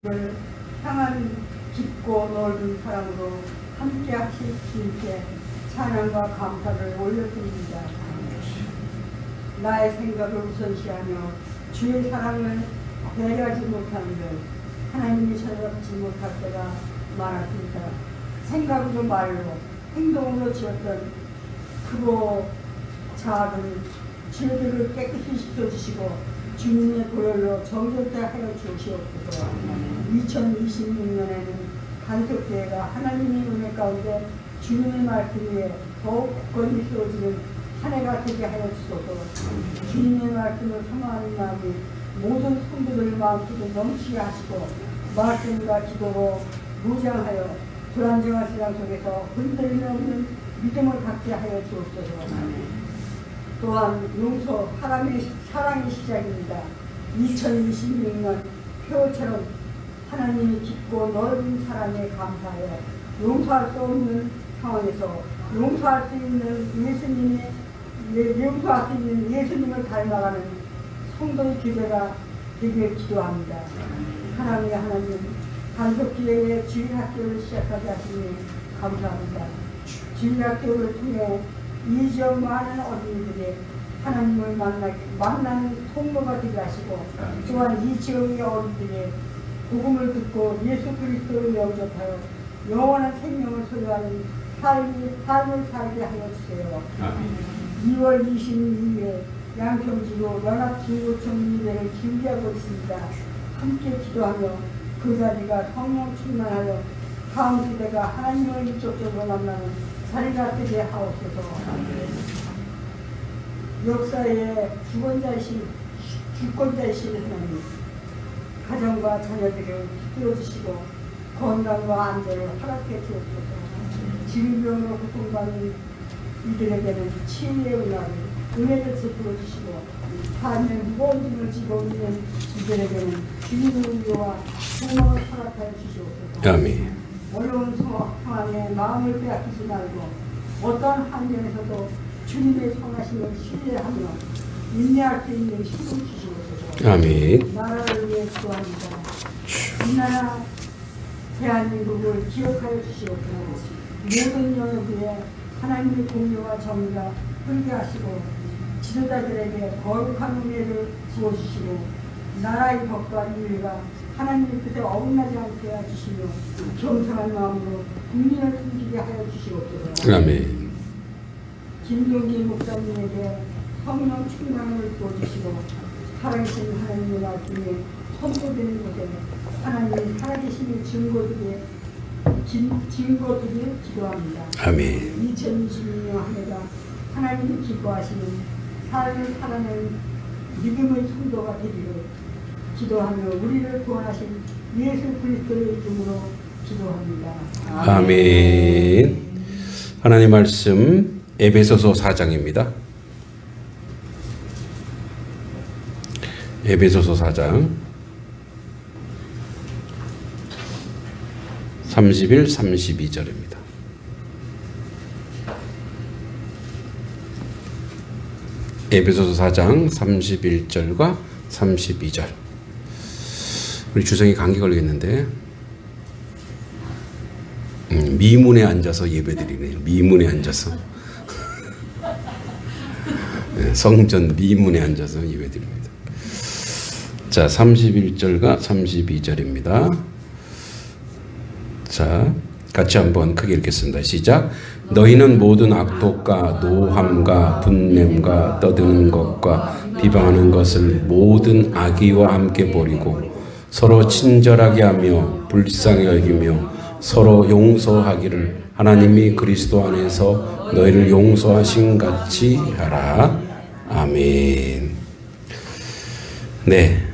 를 향한 깊고 넓은 사랑으로 함께 하실 주님께 찬양과 감사를 올려드립니다. 나의 생각을 우선시하며 주의 사랑을 배려하지 못하는데 하나님이 찾아뵙지 못할 때가 많았습니다. 생각으로 말로 행동으로 지었던 크고 작은 죄들을 깨끗이 씻어주시고 주님의 보혈로 정결케 하여 주시옵소서. 2026년에는 간섭교회가 하나님의 은혜 가운데 주님의 말씀 위에 더욱 굳건히 세워지는 한 해가 되게 하여 주소서. 주님의 말씀을 사모하는 마음이 모든 성도들 마음속에 넘치게 하시고 말씀과 기도로 무장하여 불안정한 세상 속에서 흔들림 없는 믿음을 갖게 하여 주옵소서. 또한 용서, 사랑의 시작입니다. 2026년 표처럼 하나님이 깊고 넓은 사랑에 감사하여 용서할 수 없는 상황에서 용서할 수 있는 예수님을 닮아가는 성도의 교제가 되길 기도합니다. 하나님의 하나님, 간섭기회의 주일학교를 시작하게 하시니 감사합니다. 주일학교를 통해 이 지역 많은 어린이들이 하나님을 만나는 통로가 되게 하시고 또한 이 지역의 어린이들이 복음을 듣고 예수 그리스도를 영접하여 영원한 생명을 소유하는 삶을 살게 하여 주세요. 2월 22일에 양평지로 연합중고청 예배를 준비하고 있습니다. 함께 기도하며 그 자리가 성령 충만하여 다음 세대가 하나님을 인격적으로 만나는 자리가 되게 하옵소서. 역사의 주권자이신 하나님, 가정과 자녀들을 지켜주시고 건강과 안전을 허락해 주옵소서. 질병으로 고통받는 이들에게는 치유의 은혜를 베풀어 주시고 삶의 무거운 짐을 지고 있는 이들에게는 주님의 위로와 소망을 허락하여 주시옵소서. 아멘. 어려운 상황에 마음을 빼앗기지 말고 어떤 환경에서도 주님의 선하심을 신뢰하며 인내할 수 있는 힘을 주시옵소서. 아멘. 나라를 위해 기도합니다. 이 나라 대한민국을 기억하여 주시옵소서. 모든 영역에 하나님의 공의와 정의가 흐르게 하시고 지도자들에게 거룩한 은혜를 부어주시고 나라의 법과 인류가 하나님의 뜻에 어긋나지 않게 해주시며 겸손한 마음으로 국민을 섬기게 하여 주시옵소서. 아멘. 김종기 목사님에게 성령 충만을 부어주시고 살아계신 하나님의 말씀이 선포되는 곳에 하나님의 살아계심의 증거들이 기도합니다. 아멘. 2026년 한 해가 하나님이 기뻐하시는 삶을 살아내는 믿음의 성도가 되기를 기도하며 우리를 구원하신 예수 그리스도의 이름으로 기도합니다. 아멘. 하나님 말씀 에베소서 4장입니다. 에베소서 4장 31, 32절입니다. 에베소서 4장 31절과 32절. 우리 주성이 감기 걸리겠는데 미문에 앉아서 예배드리네요. 미문에 앉아서 성전 미문에 앉아서 예배드립니다. 자, 31절과 32절입니다. 자, 같이 한번 크게 읽겠습니다. 시작. 너희는 모든 악독과 노함과 분냄과 떠드는 것과 비방하는 것을 모든 악의와 함께 버리고 서로 친절하게 하며 불쌍히 여기며 서로 용서하기를 하나님이 그리스도 안에서 너희를 용서하신 같이 하라. 아멘. 네.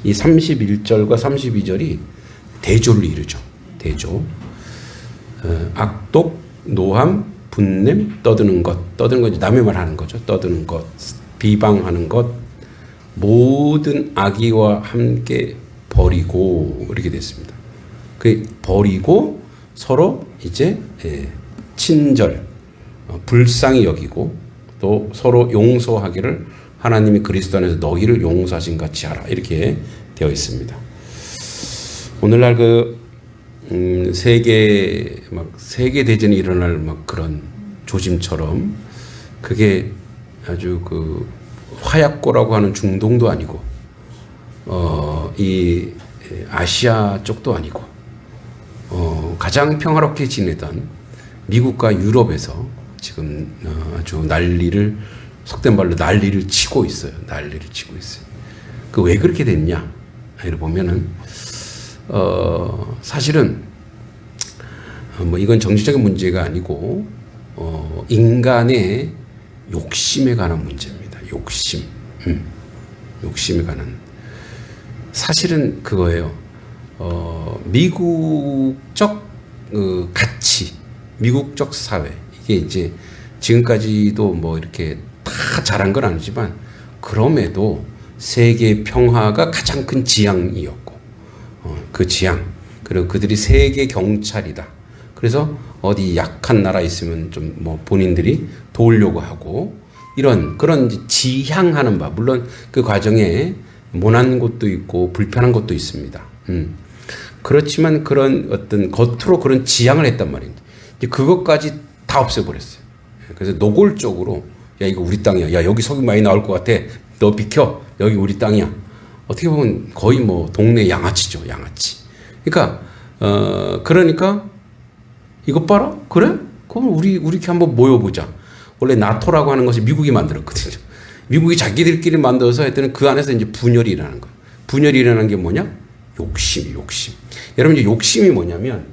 이 31절과 32절이 대조를 이루죠. 대조. 악독, 노함, 분냄, 떠드는 것. 떠드는 건 남의 말 하는 거죠. 떠드는 것, 비방하는 것, 모든 악의와 함께 버리고 이렇게 됐습니다. 그 버리고 서로 이제 친절, 불쌍히 여기고 또 서로 용서하기를 하나님이 그리스도 안에서 너희를 용서하신 같이 하라. 이렇게 되어 있습니다. 오늘날 세계 대전이 일어날 그런 조짐처럼 그게 아주 화약고라고 하는 중동도 아니고 이 아시아 쪽도 아니고 가장 평화롭게 지내던 미국과 유럽에서 지금 아주 속된 말로 난리를 치고 있어요. 난리를 치고 있어요. 왜 그렇게 됐냐? 이를 보면은 사실은 이건 정치적인 문제가 아니고 인간의 욕심에 관한 문제입니다. 욕심에 관한. 사실은 그거예요. 미국적 가치, 미국적 사회, 이게 이제 지금까지도 이렇게 다 잘한 건 아니지만 그럼에도 세계 평화가 가장 큰 지향이었고, 그 지향, 그리고 그들이 세계 경찰이다. 그래서 어디 약한 나라 있으면 좀 본인들이 도우려고 하고, 그런 지향하는 바, 물론 그 과정에 모난 것도 있고 불편한 것도 있습니다. 그렇지만 그런 어떤 겉으로 그런 지향을 했단 말입니다. 그것까지 다 없애버렸어요. 그래서 노골적으로 야 이거 우리 땅이야. 야 여기 석유 많이 나올 것 같아. 너 비켜. 여기 우리 땅이야. 어떻게 보면 거의 동네 양아치죠. 양아치. 그러니까 이것 봐라. 그래? 그럼 우리 이렇게 한번 모여보자. 원래 나토라고 하는 것이 미국이 만들었거든요. 미국이 자기들끼리 만들어서 했더니 그 안에서 이제 분열이 일어나는 거예요. 분열이 일어나는 게 뭐냐? 욕심. 여러분 이제 욕심이 뭐냐면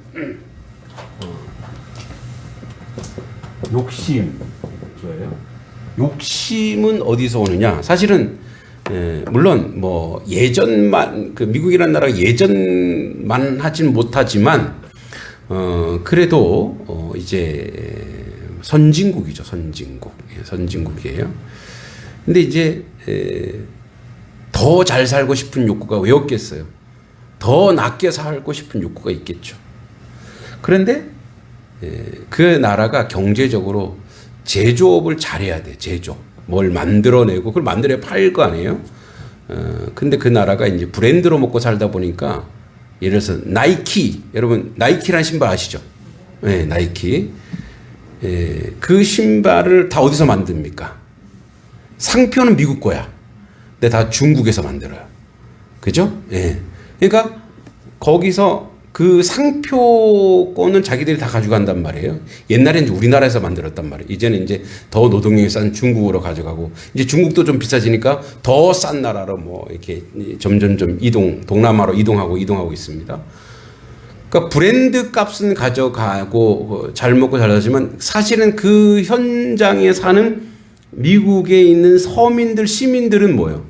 욕심은 어디서 오느냐? 사실은 물론 예전만 미국이라는 나라가 예전만 하진 못하지만 그래도 이제 선진국이죠. 선진국이에요. 근데 이제 더 잘 살고 싶은 욕구가 왜 없겠어요? 더 낫게 살고 싶은 욕구가 있겠죠. 그런데 그 나라가 경제적으로 제조업을 잘해야 돼. 제조업. 뭘 만들어내고 그걸 만들어 팔 거 아니에요? 근데 그 나라가 이제 브랜드로 먹고 살다 보니까 예를 들어서 나이키. 여러분 나이키라는 신발 아시죠? 네, 나이키. 그 신발을 다 어디서 만듭니까? 상표는 미국 거야. 근데 다 중국에서 만들어요. 그죠? 예. 그러니까 거기서 그 상표권은 자기들이 다 가져간단 말이에요. 옛날엔 이제 우리나라에서 만들었단 말이에요. 이제는 이제 더 노동력이 싼 중국으로 가져가고, 이제 중국도 좀 비싸지니까 더 싼 나라로 이렇게 점점 동남아로 이동하고 있습니다. 그러니까 브랜드 값은 가져가고 잘 먹고 잘 살지만 사실은 그 현장에 사는 미국에 있는 서민들, 시민들은 뭐예요?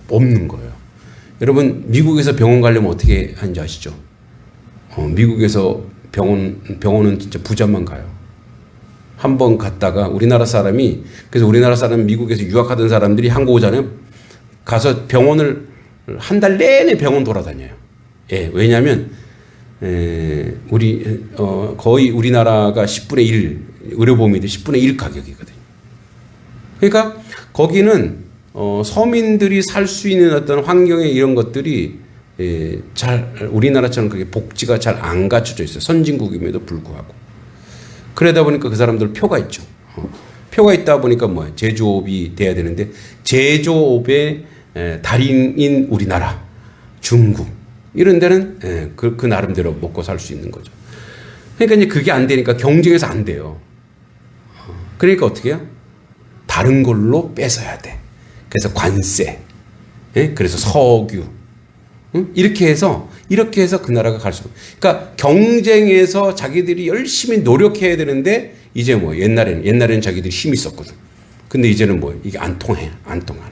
없는 거예요. 여러분 미국에서 병원 가려면 어떻게 하는지 아시죠? 미국에서 병원은 진짜 부자만 가요. 한 번 갔다가 우리나라 사람이, 그래서 우리나라 사람 미국에서 유학하던 사람들이 한국 오잖아요. 가서 병원을 한 달 내내 병원 돌아다녀요. 예, 왜냐하면 거의 우리나라가 10분의 1 의료보험이 10분의 1 가격이거든요. 그러니까 거기는 서민들이 살 수 있는 어떤 환경에 이런 것들이 우리나라처럼 그렇게 복지가 잘 안 갖춰져 있어요. 선진국임에도 불구하고. 그러다 보니까 그 사람들 표가 있죠. 표가 있다 보니까 제조업이 돼야 되는데, 제조업의 달인인 우리나라, 중국 이런 데는 그 나름대로 먹고 살 수 있는 거죠. 그러니까 이제 그게 안 되니까 경쟁에서 안 돼요. 그러니까 어떻게 해요? 다른 걸로 뺏어야 돼. 그래서 관세, 그래서 석유, 이렇게 해서 그 나라가 갈 수. 그러니까 경쟁에서 자기들이 열심히 노력해야 되는데, 이제 옛날에는 자기들이 힘이 있었거든. 근데 이제는 이게 안 통해. 그러니까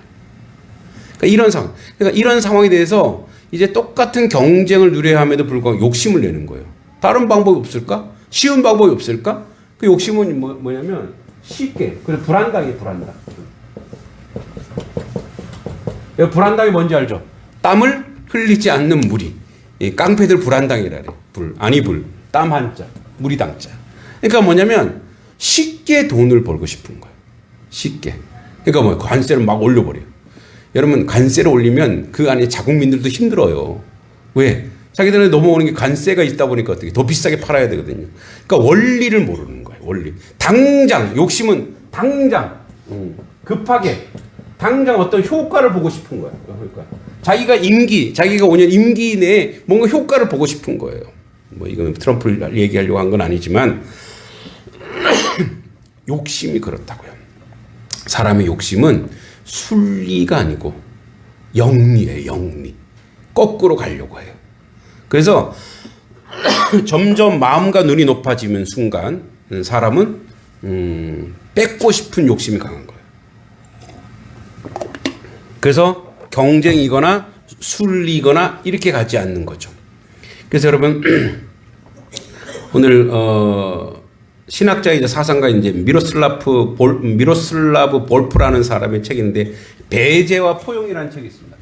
이런 상황에 대해서 이제 똑같은 경쟁을 누려야 함에도 불구하고 욕심을 내는 거예요. 다른 방법이 없을까? 쉬운 방법이 없을까? 그 욕심은 뭐냐면 쉽게. 그래서 불안당이에요. 불안당이 뭔지 알죠? 땀을 흘리지 않는 무리. 이 깡패들 불안당이라 그래요. 땀 한자, 무리 당자. 그러니까 뭐냐면 쉽게 돈을 벌고 싶은 거예요. 쉽게. 그러니까 관세를 막 올려버려요. 여러분 관세를 올리면 그 안에 자국민들도 힘들어요. 왜? 자기들은 넘어오는 게 관세가 있다 보니까 어떻게 더 비싸게 팔아야 되거든요. 그러니까 원리를 모르는 거예요. 원리. 당장 욕심은 당장 급하게 당장 어떤 효과를 보고 싶은 거예요. 그러니까 자기가 5년 임기 내에 뭔가 효과를 보고 싶은 거예요. 뭐 이거는 트럼프를 얘기하려고 한 건 아니지만 욕심이 그렇다고요. 사람의 욕심은 순리가 아니고 영리예요. 영리. 거꾸로 가려고 해요. 그래서 점점 마음과 눈이 높아지는 순간 사람은 뺏고 싶은 욕심이 강한 거예요. 그래서 경쟁이거나 순리거나 이렇게 가지 않는 거죠. 그래서 여러분 오늘 신학자이자 사상가 이제 미로슬라브 볼프라는 사람의 책인데 배제와 포용이라는 책이 있습니다.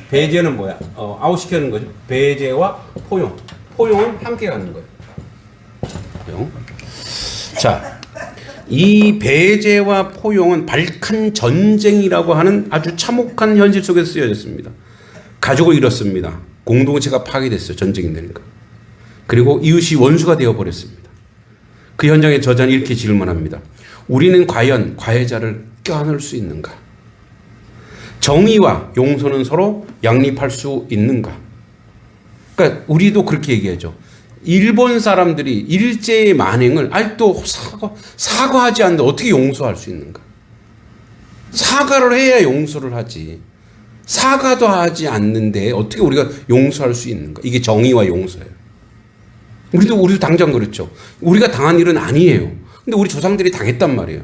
배제는 뭐야? 아웃시키는 거죠. 배제와 포용. 포용은 함께 가는 거예요. 포용. 자, 이 배제와 포용은 발칸 전쟁이라고 하는 아주 참혹한 현실 속에서 쓰여졌습니다. 가족을 잃었습니다. 공동체가 파괴됐어요. 전쟁이 되니까. 그리고 이웃이 원수가 되어버렸습니다. 그 현장에 저자는 이렇게 질문합니다. 우리는 과연 가해자를 껴안을 수 있는가? 정의와 용서는 서로 양립할 수 있는가? 그러니까 우리도 그렇게 얘기하죠. 일본 사람들이 일제의 만행을 아직도 사과하지 않는데 어떻게 용서할 수 있는가? 사과를 해야 용서를 하지. 사과도 하지 않는데 어떻게 우리가 용서할 수 있는가? 이게 정의와 용서예요. 우리도 당장 그렇죠. 우리가 당한 일은 아니에요. 근데 우리 조상들이 당했단 말이에요.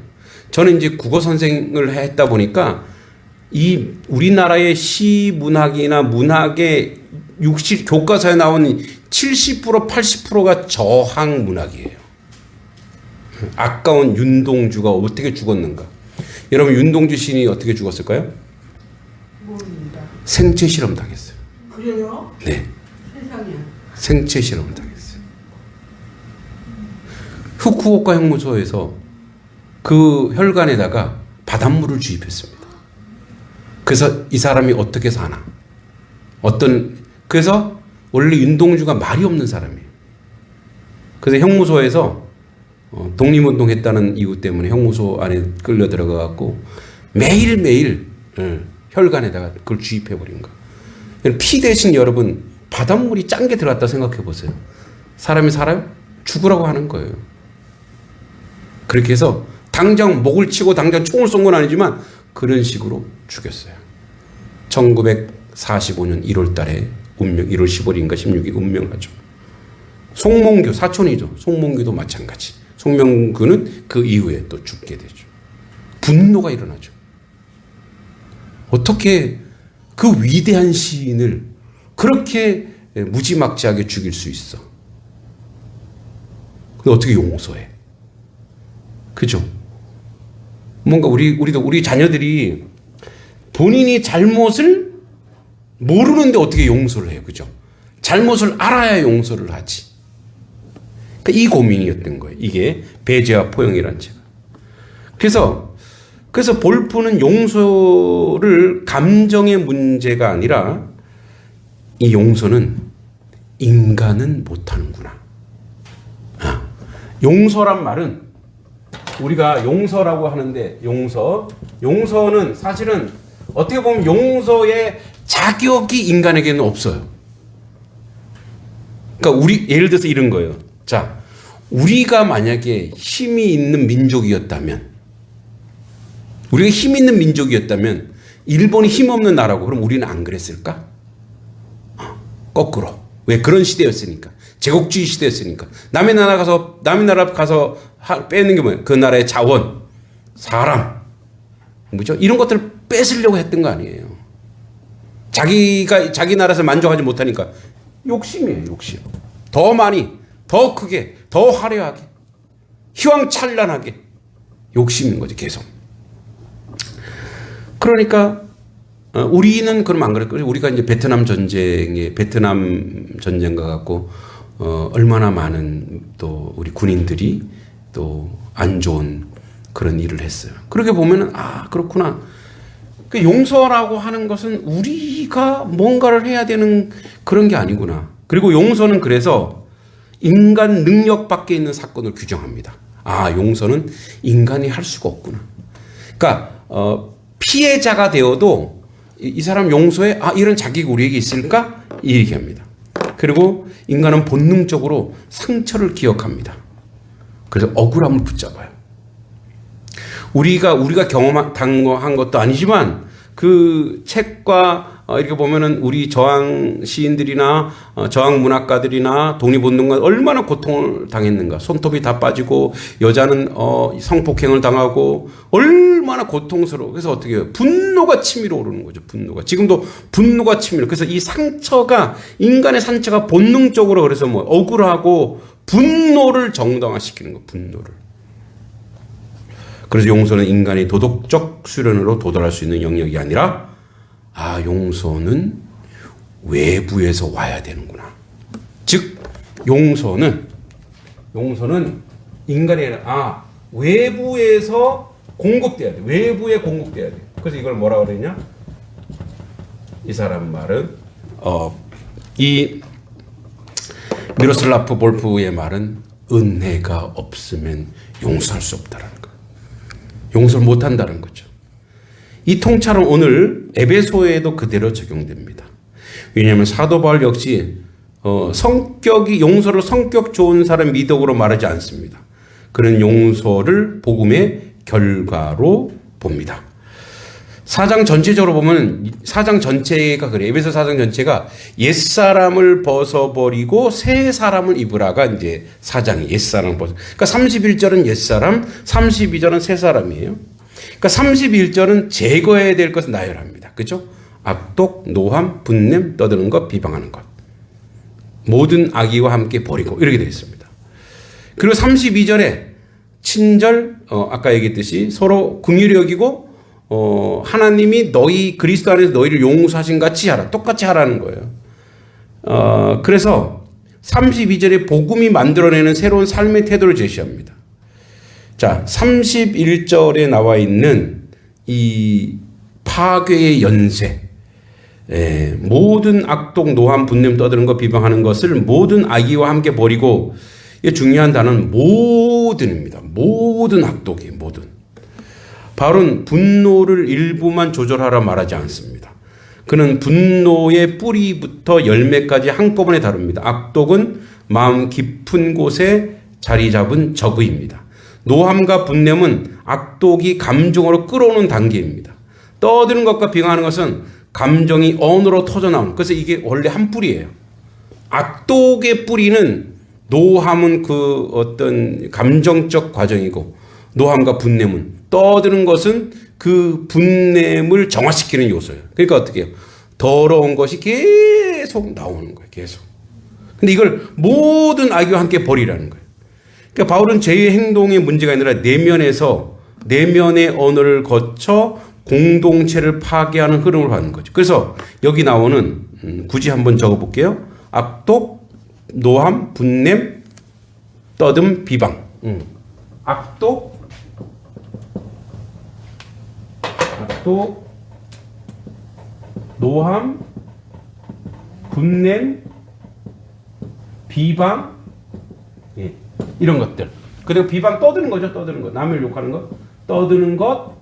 저는 이제 국어 선생을 했다 보니까 이 우리나라의 시 문학이나 문학의 교과서에 나온 70% 80%가 저항 문학이에요. 아까운 윤동주가 어떻게 죽었는가? 여러분 윤동주 시인이 어떻게 죽었을까요? 모릅니다. 생체 실험 당했어요. 그래요? 네. 세상에. 생체 실험을 당했어요. 후쿠오카 형무소에서 그 혈관에다가 바닷물을 주입했습니다. 그래서 이 사람이 어떻게 사나? 그래서 원래 윤동주가 말이 없는 사람이에요. 그래서 형무소에서 독립운동 했다는 이유 때문에 형무소 안에 끌려 들어가갖고 매일매일 혈관에다가 그걸 주입해버린 거예요. 피 대신 여러분 바닷물이 짠 게 들어갔다 생각해 보세요. 사람이 살아요? 죽으라고 하는 거예요. 그렇게 해서 당장 목을 치고 당장 총을 쏜 건 아니지만 그런 식으로 죽였어요. 1945년 1월 달에 1월 15일인가 16일 운명하죠. 송몽규 사촌이죠. 송몽규도 마찬가지. 송명규는 그 이후에 또 죽게 되죠. 분노가 일어나죠. 어떻게 그 위대한 시인을 그렇게 무지막지하게 죽일 수 있어? 근데 어떻게 용서해? 그죠? 뭔가 우리 자녀들이 본인이 잘못을 모르는데 어떻게 용서를 해요? 그죠? 잘못을 알아야 용서를 하지. 그러니까 이 고민이었던 거예요. 이게 배제와 포용이라는 책. 그래서 볼프는 용서를 감정의 문제가 아니라 이 용서는 인간은 못하는구나. 용서란 말은 우리가 용서라고 하는데 용서는 사실은 어떻게 보면 용서의 자격이 인간에게는 없어요. 그러니까 예를 들어서 이런 거예요. 자, 우리가 만약에 힘이 있는 민족이었다면 일본이 힘없는 나라고 그럼 우리는 안 그랬을까? 거꾸로. 왜? 그런 시대였으니까. 제국주의 시대였으니까. 남의 나라 가서 뺏는 게 뭐예요? 그 나라의 자원, 사람, 뭐죠? 이런 것들을 뺏으려고 했던 거 아니에요. 자기 나라에서 만족하지 못하니까 욕심이에요, 욕심. 더 많이, 더 크게, 더 화려하게, 휘황찬란하게 욕심인 거죠, 계속. 그러니까 우리는 그럼 안 그랬거든요. 우리가 이제 베트남 전쟁과 갖고 얼마나 많은 또 우리 군인들이 또 안 좋은 그런 일을 했어요. 그렇게 보면은 그렇구나. 그 용서라고 하는 것은 우리가 뭔가를 해야 되는 그런 게 아니구나. 그리고 용서는 그래서 인간 능력 밖에 있는 사건을 규정합니다. 아, 용서는 인간이 할 수가 없구나. 그러니까 피해자가 되어도 이 사람 용서에 이런 자격이 우리에게 있을까? 이 얘기합니다. 그리고 인간은 본능적으로 상처를 기억합니다. 그래서 억울함을 붙잡아요. 우리가 경험한 것도 아니지만 그 책과 이렇게 보면은 우리 저항 시인들이나 저항 문학가들이나 독립운동가 얼마나 고통을 당했는가. 손톱이 다 빠지고 여자는 성폭행을 당하고 얼마나 고통스러워. 그래서 어떻게 해요? 분노가 치밀어 오르는 거죠. 분노가. 지금도 분노가 치밀어. 그래서 이 상처가 인간의 상처가 본능적으로 그래서 뭐 억울하고 분노를 정당화시키는 거. 분노를. 그래서 용서는 인간의 도덕적 수련으로 도달할 수 있는 영역이 아니라 용서는 외부에서 와야 되는구나. 즉 용서는 인간이 아니라 외부에서 공급돼야 돼. 외부에 공급돼야 돼. 그래서 이걸 뭐라 그랬냐? 이 사람 말은 이 미로슬라프 볼프의 말은 은혜가 없으면 용서할 수 없다라는 거. 용서를 못한다는 거죠. 이 통찰은 오늘 에베소에도 그대로 적용됩니다. 왜냐하면 사도 바울 역시 용서를 성격 좋은 사람 미덕으로 말하지 않습니다. 그는 용서를 복음의 결과로 봅니다. 4장 전체적으로 보면 4장 전체가 그래요. 에베소 4장 전체가 옛사람을 벗어버리고 새 사람을 입으라가 이제 4장이 옛사람을 그러니까 31절은 옛사람, 32절은 새 사람이에요. 그러니까 31절은 제거해야 될 것을 나열합니다. 그렇죠? 악독, 노함, 분냄, 떠드는 것, 비방하는 것. 모든 악의와 함께 버리고 이렇게 되어 있습니다. 그리고 32절에 친절, 아까 얘기했듯이 서로 긍휼히 여기고 하나님이 너희 그리스도 안에서 너희를 용서하신 같이 하라. 똑같이 하라는 거예요. 그래서 32절에 복음이 만들어내는 새로운 삶의 태도를 제시합니다. 자, 31절에 나와 있는 이 파괴의 연쇄, 모든 악독, 노함, 분냄, 떠드는 것, 비방하는 것을 모든 악의와 함께 버리고, 중요한 단어는 모든입니다. 모든 악독이에요. 모든. 바울은 분노를 일부만 조절하라 말하지 않습니다. 그는 분노의 뿌리부터 열매까지 한꺼번에 다룹니다. 악독은 마음 깊은 곳에 자리 잡은 적의입니다. 노함과 분냄은 악독이 감정으로 끌어오는 단계입니다. 떠드는 것과 비방하는 것은 감정이 언어로 터져나오는. 그래서 이게 원래 한 뿌리예요. 악독의 뿌리는 노함은 그 어떤 감정적 과정이고 노함과 분냄은 떠드는 것은 그 분냄을 정화시키는 요소예요. 그러니까 어떻게 해요? 더러운 것이 계속 나오는 거예요. 계속. 근데 이걸 모든 악의와 함께 버리라는 거예요. 그러니까 바울은 제 행동의 문제가 아니라 내면의 언어를 거쳐 공동체를 파괴하는 흐름을 받는 거죠. 그래서 여기 나오는 굳이 한번 적어볼게요. 악독, 노함, 분냄, 떠듬, 비방. 악독, 노함, 분냄, 비방, 이런 것들. 그리고 비방 떠드는 거죠. 떠드는 것. 남을 욕하는 것. 떠드는 것.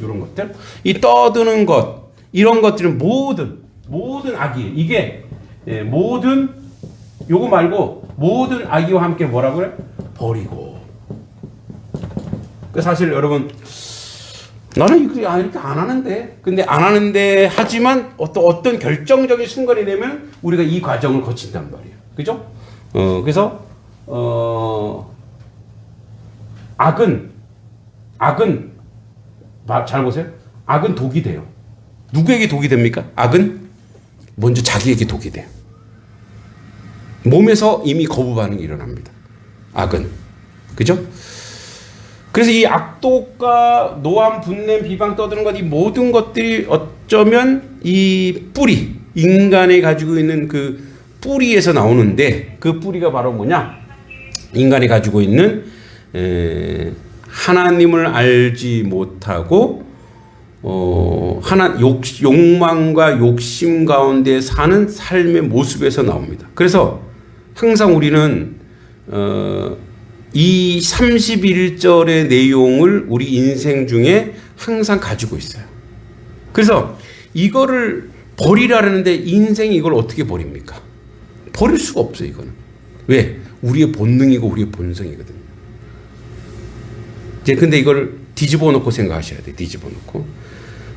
이런 것들. 이 떠드는 것. 이런 것들은 모든 악이에요. 이게 모든 요거 말고 모든 악의와 함께 뭐라고 그래? 버리고. 사실 여러분 나는 이렇게 안 하는데. 근데 안 하는데 하지만 어떤 결정적인 순간이 되면 우리가 이 과정을 거친단 말이에요. 그죠? 그래서 악은 잘 보세요. 악은 독이 돼요. 누구에게 독이 됩니까? 악은 먼저 자기에게 독이 돼요. 몸에서 이미 거부 반응이 일어납니다. 악은. 그죠? 그래서 이 악독과 노함, 분냄, 비방, 떠드는 것, 이 모든 것들이 어쩌면 이 뿌리, 인간이 가지고 있는 그 뿌리에서 나오는데, 그 뿌리가 바로 뭐냐? 인간이 가지고 있는 하나님을 알지 못하고 욕망과 욕심 가운데 사는 삶의 모습에서 나옵니다. 그래서 항상 우리는 이 31절의 내용을 우리 인생 중에 항상 가지고 있어요. 그래서 이거를 버리라는데 인생이 이걸 어떻게 버립니까? 버릴 수가 없어요, 이거는. 왜? 우리의 본능이고 우리의 본성이거든요. 이제 근데 이걸 뒤집어 놓고 생각하셔야 돼요. 뒤집어 놓고.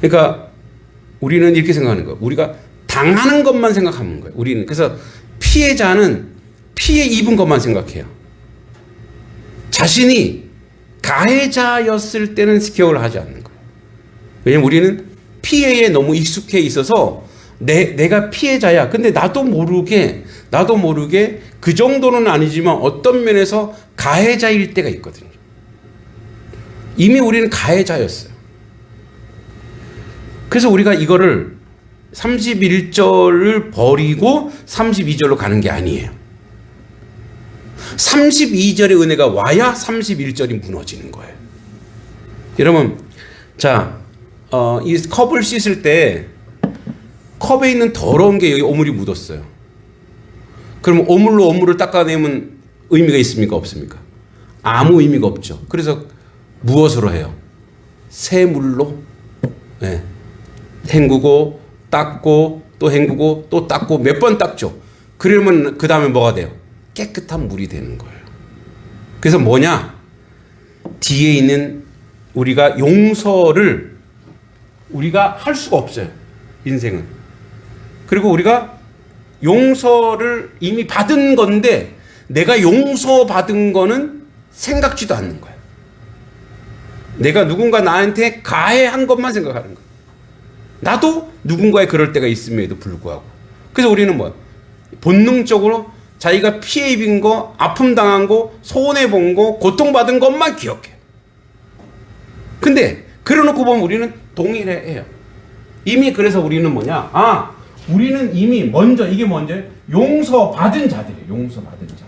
그러니까 우리는 이렇게 생각하는 거예요. 우리가 당하는 것만 생각하는 거예요. 우리는. 그래서 피해자는 피해 입은 것만 생각해요. 자신이 가해자였을 때는 기억을 하지 않는 거예요. 왜냐면 우리는 피해에 너무 익숙해 있어서 내가 피해자야. 근데 나도 모르게 그 정도는 아니지만 어떤 면에서 가해자일 때가 있거든요. 이미 우리는 가해자였어요. 그래서 우리가 이거를 31절을 버리고 32절로 가는 게 아니에요. 32절의 은혜가 와야 31절이 무너지는 거예요. 여러분, 자, 이 컵을 씻을 때 컵에 있는 더러운 게 여기 오물이 묻었어요. 그럼 오물로 오물을 닦아내면 의미가 있습니까? 없습니까? 아무 의미가 없죠. 그래서 무엇으로 해요? 새물로 네. 헹구고 닦고 또 헹구고 또 닦고 몇 번 닦죠. 그러면 그 다음에 뭐가 돼요? 깨끗한 물이 되는 거예요. 그래서 뭐냐? 뒤에 있는 우리가 용서를 우리가 할 수가 없어요. 인생은. 그리고 우리가 용서를 이미 받은 건데 내가 용서받은 거는 생각지도 않는 거예요. 내가 누군가 나한테 가해한 것만 생각하는 거예요. 나도 누군가의 그럴 때가 있음에도 불구하고. 그래서 우리는 뭐야? 본능적으로 자기가 피해 입은 거, 아픔 당한 거, 손해본 거, 고통받은 것만 기억해요. 근데 그래놓고 보면 우리는 동일해요. 이미 그래서 우리는 뭐냐? 우리는 이미 먼저 이게 먼저 용서받은 자들이에요. 용서받은 자.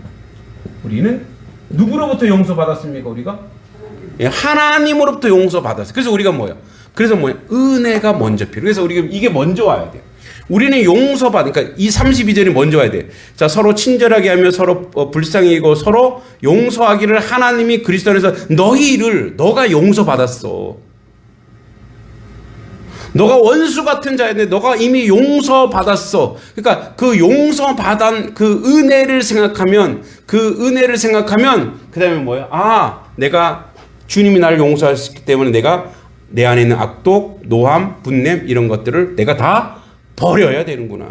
우리는 누구로부터 용서받았습니까? 우리가 하나님으로부터 용서받았어요. 그래서 우리가 뭐예요? 그래서 뭐예요? 은혜가 먼저 필요해요. 그래서 우리가 이게 먼저 와야 돼요. 우리는 용서받으니까 이 32절이 먼저 와야 돼요. 자, 서로 친절하게 하며 서로 불쌍히 여기고 서로 용서하기를 하나님이 그리스도 안에서 너가 용서받았어. 너가 원수 같은 자인데 너가 이미 용서받았어. 그러니까 그 용서받은 그 은혜를 생각하면 그 다음에 뭐예요? 내가 주님이 나를 용서하셨기 때문에 내가 내 안에 있는 악독, 노함, 분냄 이런 것들을 내가 다 버려야 되는구나.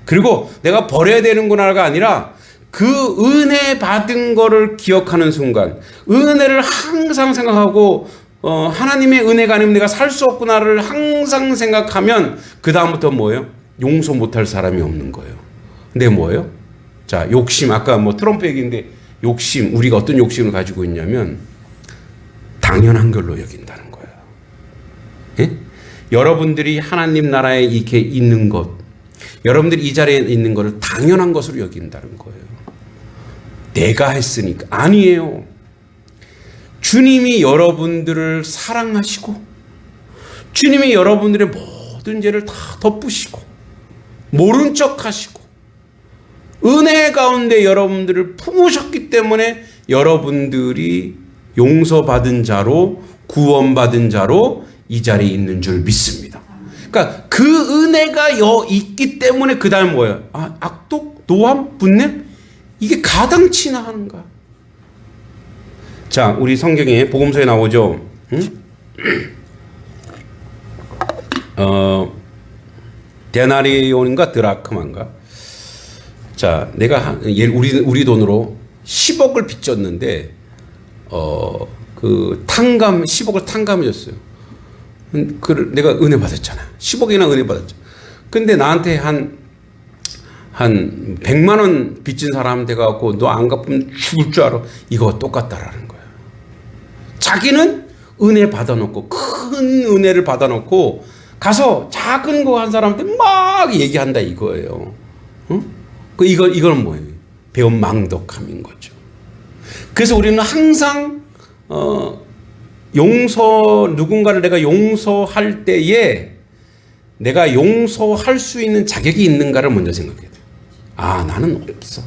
그리고 내가 버려야 되는구나가 아니라 그 은혜 받은 거를 기억하는 순간 은혜를 항상 생각하고 하나님의 은혜가 아니면 내가 살 수 없구나를 항상 생각하면 그 다음부터 뭐예요? 용서 못할 사람이 없는 거예요. 근데 뭐예요? 자, 욕심. 아까 트럼프 얘기인데 욕심. 우리가 어떤 욕심을 가지고 있냐면 당연한 걸로 여긴다는 거예요. 예? 여러분들이 하나님 나라에 이렇게 있는 것, 여러분들이 이 자리에 있는 것을 당연한 것으로 여긴다는 거예요. 내가 했으니까. 아니에요. 주님이 여러분들을 사랑하시고 주님이 여러분들의 모든 죄를 다 덮으시고 모른 척 하시고 은혜 가운데 여러분들을 품으셨기 때문에 여러분들이 용서받은 자로 구원받은 자로 이 자리에 있는 줄 믿습니다. 그러니까 그 은혜가 있기 때문에 그 다음 뭐예요? 악독, 노함, 분냄 이게 가당치나 하는가? 자, 우리 성경에 복음서에 나오죠. 데나리온인가 드라크만가. 자, 내가 우리 돈으로 10억을 빚졌는데 그 10억을 탕감해줬어요. 내가 은혜 받았잖아. 10억이나 은혜 받았죠. 근데 나한테 한 100만 원 빚진 사람한테 가고 너 안 갚으면 죽을 줄 알아. 이거 똑같다라는 거야. 자기는 은혜 받아놓고 큰 은혜를 받아놓고 가서 작은 거 한 사람한테 막 얘기한다 이거예요. 응? 이건 뭐예요? 배운 망덕함인 거죠. 그래서 우리는 항상 누군가를 내가 용서할 때에 내가 용서할 수 있는 자격이 있는가를 먼저 생각해야 돼. 아, 나는 없어.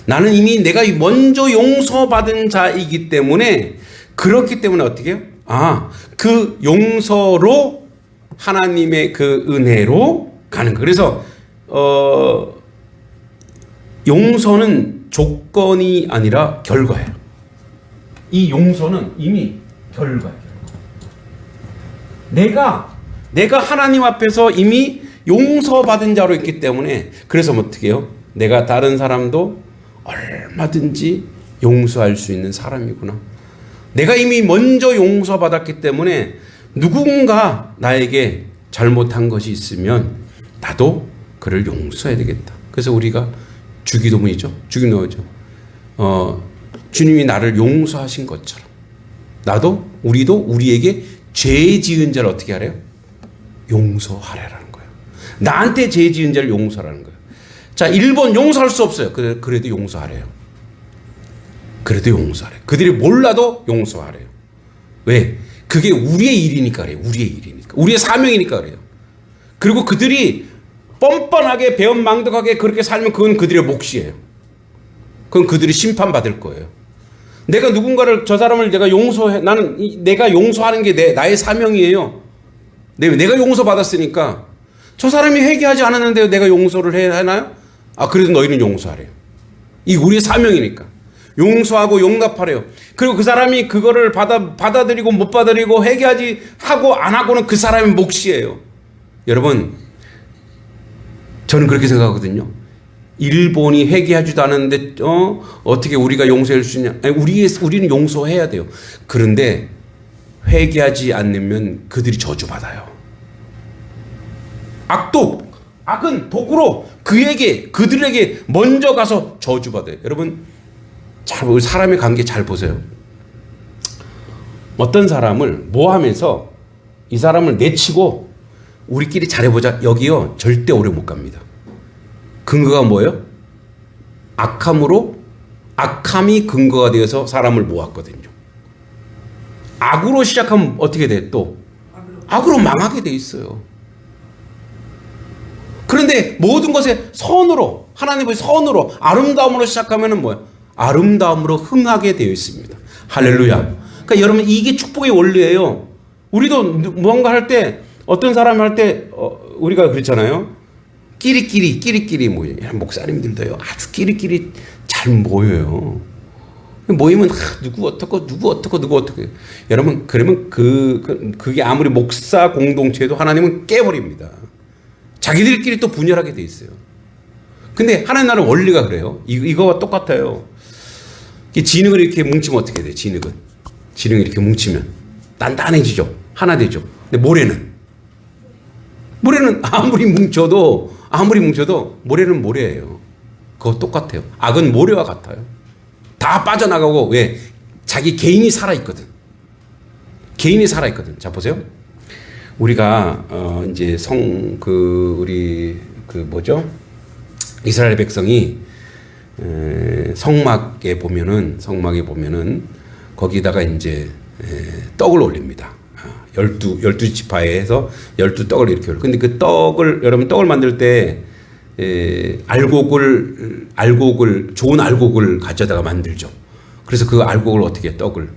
나는 이미 내가 먼저 용서받은 자이기 때문에, 그렇기 때문에 어떻게 해요? 아, 그 용서로 하나님의 그 은혜로 가는 거예요. 그래서 용서는 조건이 아니라 결과예요. 이 용서는 이미 결과예요. 내가 하나님 앞에서 이미 용서받은 자로 있기 때문에, 그래서 어떻게 해요? 내가 다른 사람도 얼마든지 용서할 수 있는 사람이구나. 내가 이미 먼저 용서받았기 때문에 누군가 나에게 잘못한 것이 있으면 나도 그를 용서해야 되겠다. 그래서 우리가 주기도문이죠. 주기도문이죠. 주님이 나를 용서하신 것처럼 우리도 우리에게 죄 지은 자를 어떻게 하래요? 용서하래라는 거예요. 나한테 죄 지은 자를 용서하라는 거예요. 자, 1번 용서할 수 없어요. 그래도 용서하래요. 그래도 용서하래요. 그들이 몰라도 용서하래요. 왜? 그게 우리의 일이니까 그래요. 우리의 일이니까. 우리의 사명이니까 그래요. 그리고 그들이 뻔뻔하게 배은망덕하게 그렇게 살면 그건 그들의 몫이에요. 그건 그들이 심판받을 거예요. 내가 누군가를, 저 사람을 내가 용서해, 내가 용서하는 게 나의 사명이에요. 내가 용서받았으니까. 저 사람이 회개하지 않았는데 내가 용서를 해야 하나요? 아, 그래도 너희는 용서하래요. 이 우리의 사명이니까. 용서하고 용납하래요. 그리고 그 사람이 그거를 받아들이고 못 받아들이고 회개하지 하고 안 하고는 그 사람의 몫이에요. 여러분, 저는 그렇게 생각하거든요. 일본이 회개하지도 않았는데 어떻게 우리가 용서할 수 있냐? 아니, 우리는 용서해야 돼요. 그런데 회개하지 않으면 그들이 저주받아요. 악은 도구로 그들에게 먼저 가서 저주받아요. 여러분, 사람의 관계 잘 보세요. 어떤 사람을 모함해서 이 사람을 내치고 우리끼리 잘해보자, 여기요 절대 오래 못 갑니다. 근거가 뭐예요? 악함이 근거가 되어서 사람을 모았거든요. 악으로 시작하면 어떻게 돼? 또 악으로 망하게 돼 있어요. 그런데 모든 것에 선으로, 하나님의 선으로, 아름다움으로 시작하면은 뭐예요? 아름다움으로 흥하게 되어 있습니다. 할렐루야. 그러니까 여러분, 이게 축복의 원리예요. 우리도 무언가 할 때, 어떤 사람 할 때 우리가 그렇잖아요. 끼리끼리 모여요. 목사님들도요. 아주 끼리끼리 잘 모여요. 모이면 누구 어떻고. 여러분, 그러면 그게 아무리 목사 공동체도 하나님은 깨버립니다. 자기들끼리 또 분열하게 돼 있어요. 근데 하나님 나라는 원리가 그래요. 이거와 똑같아요. 진흙을 이렇게 뭉치면 어떻게 돼? 진흙이 이렇게 뭉치면 단단해지죠. 하나 되죠. 근데 모래는 아무리 뭉쳐도 모래는 모래예요. 그거 똑같아요. 악은 모래와 같아요. 다 빠져나가고, 왜? 자기 개인이 살아있거든. 자, 보세요. 우리가 이제 이스라엘 백성이 성막에 보면은 거기다가 이제 떡을 올립니다. 12지파에서 12떡을 이렇게 올려. 근데 그 여러분 떡을 만들 때 좋은 알곡을 가져다가 만들죠. 그래서 그 알곡을 어떻게 떡을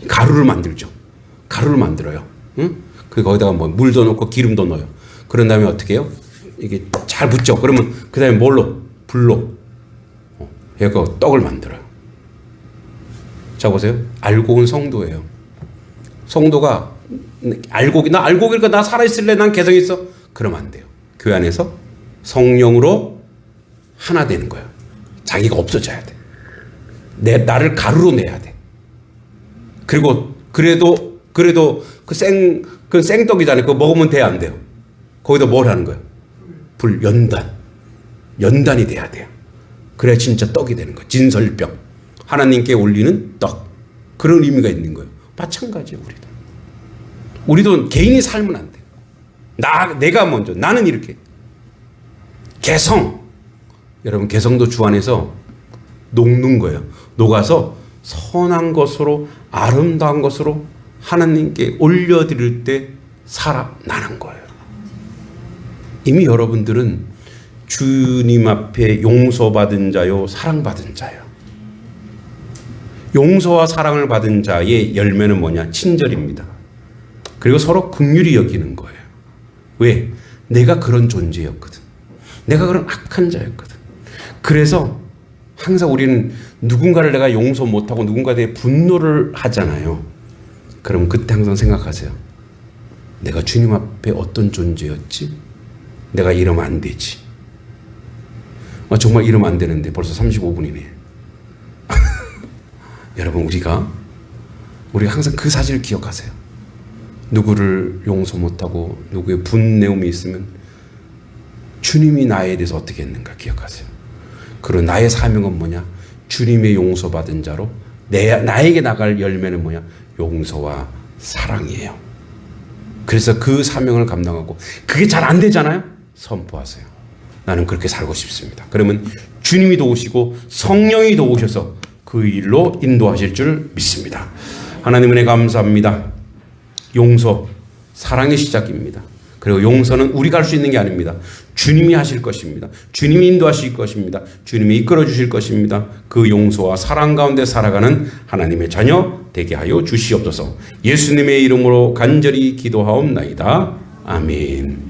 가루를 만들어요. 응? 그 거기다가 뭐 물도 넣고 기름도 넣어요. 그런 다음에 어떻게 해요? 이게 잘 붙죠. 그러면 그 다음에 불로 해서 떡을 만들어요. 자, 보세요. 알곡은 성도예요. 성도가 알곡이니까 나 살아있을래? 난 개성 있어? 그러면 안 돼요. 교회 안에서 성령으로 하나 되는 거예요. 자기가 없어져야 돼. 나를 가루로 내야 돼. 그래도 그 생떡이잖아요. 그거 먹으면 돼요, 안 돼요? 거기다 뭘 하는 거예요? 연단이 돼야 돼요. 그래야 진짜 떡이 되는 거예요. 진설병. 하나님께 올리는 떡. 그런 의미가 있는 거예요. 마찬가지예요, 우리도 개인이 살면 안 돼요. 내가 먼저, 나는 이렇게. 여러분, 개성도 주 안에서 녹는 거예요. 녹아서 선한 것으로 아름다운 것으로 하나님께 올려드릴 때 살아나는 거예요. 이미 여러분들은 주님 앞에 용서받은 자요, 사랑받은 자요. 용서와 사랑을 받은 자의 열매는 뭐냐? 친절입니다. 그리고 서로 긍휼히 여기는 거예요. 왜? 내가 그런 존재였거든. 내가 그런 악한 자였거든. 그래서 항상 우리는 누군가를 내가 용서 못하고 누군가에 대해 분노를 하잖아요. 그럼 그때 항상 생각하세요. 내가 주님 앞에 어떤 존재였지? 내가 이러면 안 되지. 정말 이러면 안 되는데 벌써 35분이네. 여러분, 우리가 항상 그 사실을 기억하세요. 누구를 용서 못하고 누구의 분내음이 있으면 주님이 나에 대해서 어떻게 했는가 기억하세요. 그리고 나의 사명은 뭐냐? 주님의 용서받은 자로 나에게 나갈 열매는 뭐냐? 용서와 사랑이에요. 그래서 그 사명을 감당하고 그게 잘 안 되잖아요. 선포하세요. 나는 그렇게 살고 싶습니다. 그러면 주님이 도우시고 성령이 도우셔서 그 일로 인도하실 줄 믿습니다. 하나님 은혜 감사합니다. 용서, 사랑의 시작입니다. 그리고 용서는 우리가 할 수 있는 게 아닙니다. 주님이 하실 것입니다. 주님이 인도하실 것입니다. 주님이 이끌어 주실 것입니다. 그 용서와 사랑 가운데 살아가는 하나님의 자녀 되게 하여 주시옵소서. 예수님의 이름으로 간절히 기도하옵나이다. 아멘.